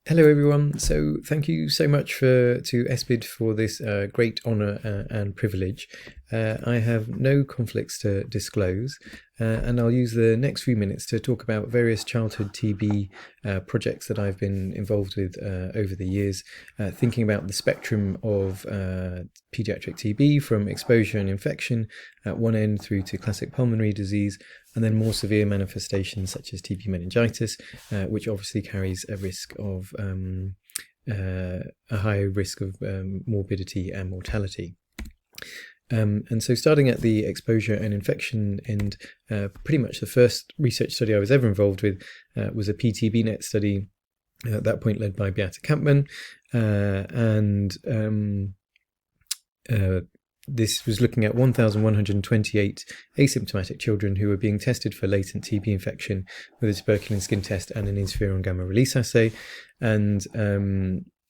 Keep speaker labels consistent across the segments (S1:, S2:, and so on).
S1: Hello everyone. So thank you so much to SBID for this great honour and privilege. I have no conflicts to disclose, and I'll use the next few minutes to talk about various childhood TB projects that I've been involved with over the years, thinking about the spectrum of paediatric TB from exposure and infection at one end through to classic pulmonary disease, and then more severe manifestations such as TB meningitis, which obviously carries a risk of a higher risk of morbidity and mortality. And so starting at the exposure and infection end, pretty much the first research study I was ever involved with was a PTBNet study, at that point led by Beate Kampmann, this was looking at 1,128 asymptomatic children who were being tested for latent TB infection with a tuberculin skin test and an interferon gamma release assay. And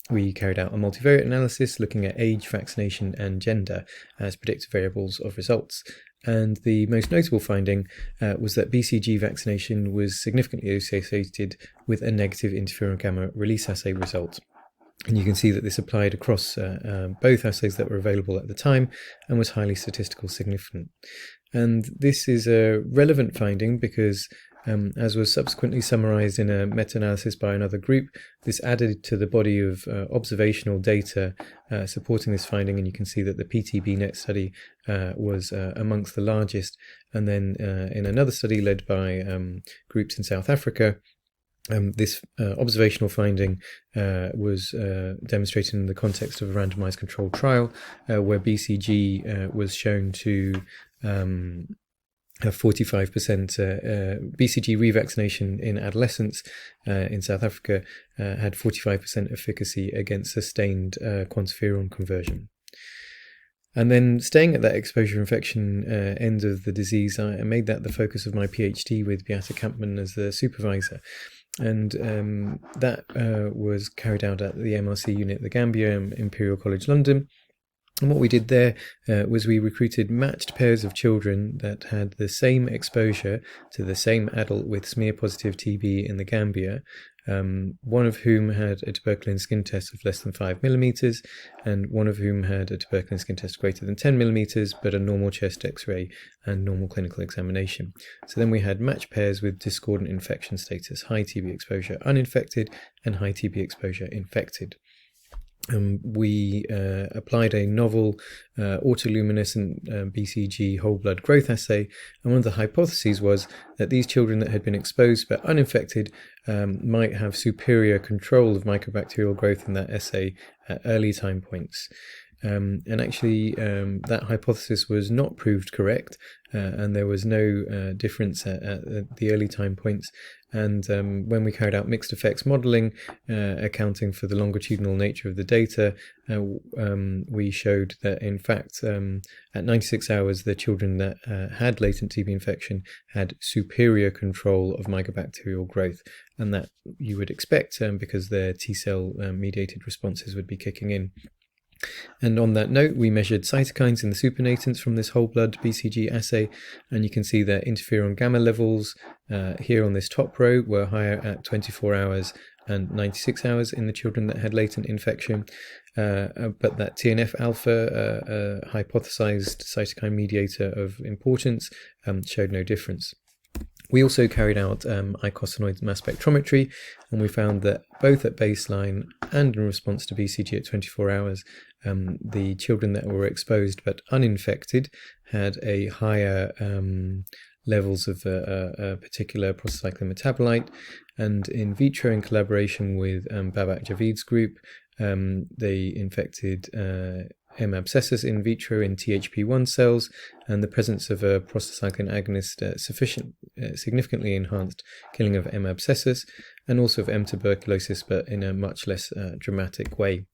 S1: we carried out a multivariate analysis looking at age, vaccination, and gender as predictive variables of results. And the most notable finding was that BCG vaccination was significantly associated with a negative interferon gamma release assay result. And you can see that this applied across both assays that were available at the time and was highly statistically significant. And this is a relevant finding because, as was subsequently summarized in a meta-analysis by another group, this added to the body of observational data supporting this finding. And you can see that the PTBNet study was amongst the largest. And then in another study led by groups in South Africa, this observational finding was demonstrated in the context of a randomized controlled trial where BCG was shown to have 45% BCG revaccination in adolescents in South Africa had 45% efficacy against sustained quantiferon conversion. And then staying at that exposure infection end of the disease, I made that the focus of my PhD with Beate Kampmann as the supervisor. And that was carried out at the MRC unit at the Gambia, Imperial College London. And what we did there was we recruited matched pairs of children that had the same exposure to the same adult with smear-positive TB in the Gambia, one of whom had a tuberculin skin test of less than 5 millimeters, and one of whom had a tuberculin skin test greater than 10 millimeters, but a normal chest X-ray and normal clinical examination. So then we had matched pairs with discordant infection status, high TB exposure uninfected and high TB exposure infected. We applied a novel autoluminescent BCG whole blood growth assay, and one of the hypotheses was that these children that had been exposed but uninfected might have superior control of mycobacterial growth in that assay at early time points. And actually that hypothesis was not proved correct, and there was no difference at the early time points. And when we carried out mixed effects modeling, accounting for the longitudinal nature of the data, we showed that in fact at 96 hours the children that had latent TB infection had superior control of mycobacterial growth, and that you would expect because their T-cell mediated responses would be kicking in. And on that note, we measured cytokines in the supernatants from this whole blood BCG assay, and you can see that interferon gamma levels here on this top row were higher at 24 hours and 96 hours in the children that had latent infection, but that TNF alpha, hypothesized cytokine mediator of importance, showed no difference. We also carried out icosanoid mass spectrometry, and we found that both at baseline and in response to BCG at 24 hours, the children that were exposed but uninfected had a higher levels of a particular prostacyclin metabolite. And in vitro, in collaboration with Babak Javid's group, they infected M. abscessus in vitro in THP1 cells, and the presence of a prostacyclin agonist significantly enhanced killing of M. abscessus and also of M. tuberculosis, but in a much less dramatic way.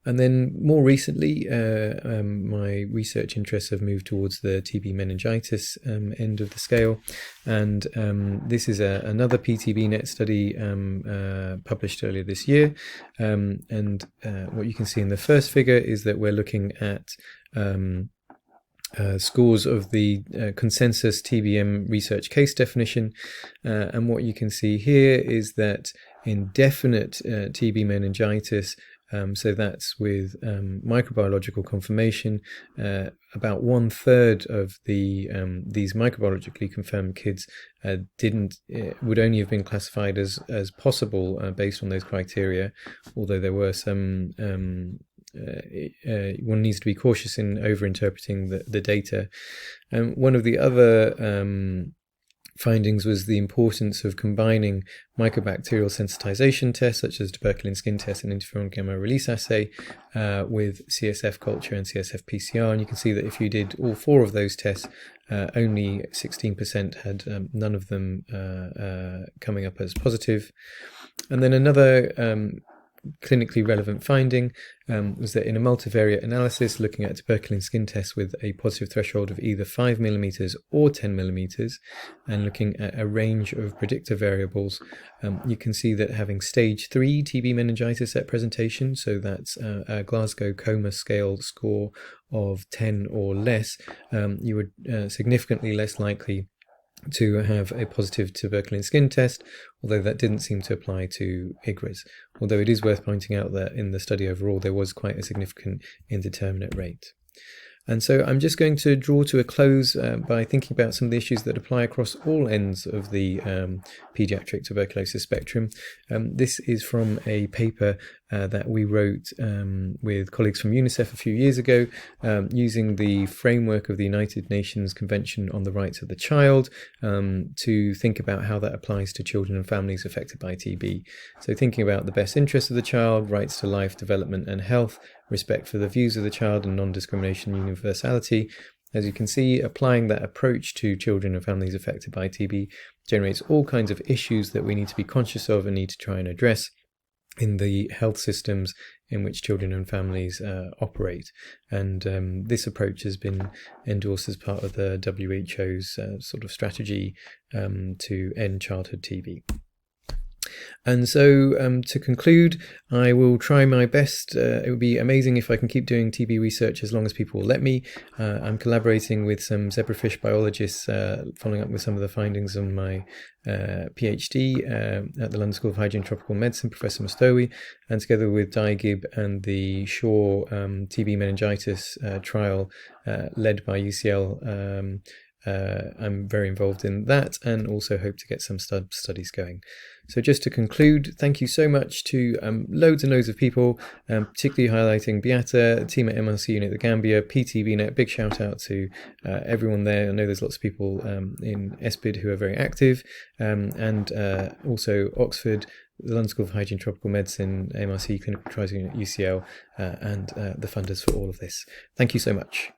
S1: And then more recently, my research interests have moved towards the TB meningitis end of the scale, and this is another PTBNet study published earlier this year, and what you can see in the first figure is that we're looking at scores of the consensus TBM research case definition, and what you can see here is that indefinite TB meningitis. So that's with microbiological confirmation. About 1/3 of these microbiologically confirmed kids would only have been classified as possible based on those criteria, although there were some. One needs to be cautious in over-interpreting the data. One of the other findings was the importance of combining microbacterial sensitization tests such as tuberculin skin test and interferon gamma release assay with CSF culture and CSF PCR. And you can see that if you did all 4 of those tests, only 16% had none of them coming up as positive. And then another clinically relevant finding was that in a multivariate analysis looking at tuberculin skin tests with a positive threshold of either 5 millimeters or 10 millimeters and looking at a range of predictor variables, you can see that having stage 3 TB meningitis at presentation, so that's a Glasgow Coma Scale score of 10 or less, you were significantly less likely to have a positive tuberculin skin test, although that didn't seem to apply to IGRAs. Although it is worth pointing out that in the study overall there was quite a significant indeterminate rate. And so I'm just going to draw to a close by thinking about some of the issues that apply across all ends of the pediatric tuberculosis spectrum. This is from a paper that we wrote with colleagues from UNICEF a few years ago, using the framework of the United Nations Convention on the Rights of the Child to think about how that applies to children and families affected by TB. So thinking about the best interests of the child, rights to life, development and health, respect for the views of the child and non-discrimination and universality. As you can see, applying that approach to children and families affected by TB generates all kinds of issues that we need to be conscious of and need to try and address in the health systems in which children and families operate. And this approach has been endorsed as part of the WHO's sort of strategy to end childhood TB. And so to conclude, I will try my best. It would be amazing if I can keep doing TB research as long as people will let me. I'm collaborating with some zebrafish biologists, following up with some of the findings on my PhD at the London School of Hygiene and Tropical Medicine, Professor Mostowi, and together with Di Gibb and the Shaw TB meningitis trial led by UCL. I'm very involved in that and also hope to get some studies going. So just to conclude, thank you so much to loads and loads of people, particularly highlighting Beata, team at MRC Unit the Gambia, PTBnet, big shout out to everyone there. I know there's lots of people in SBID who are very active, and also Oxford, the London School of Hygiene and Tropical Medicine, MRC Clinical Trials Unit, UCL, and the funders for all of this. Thank you so much.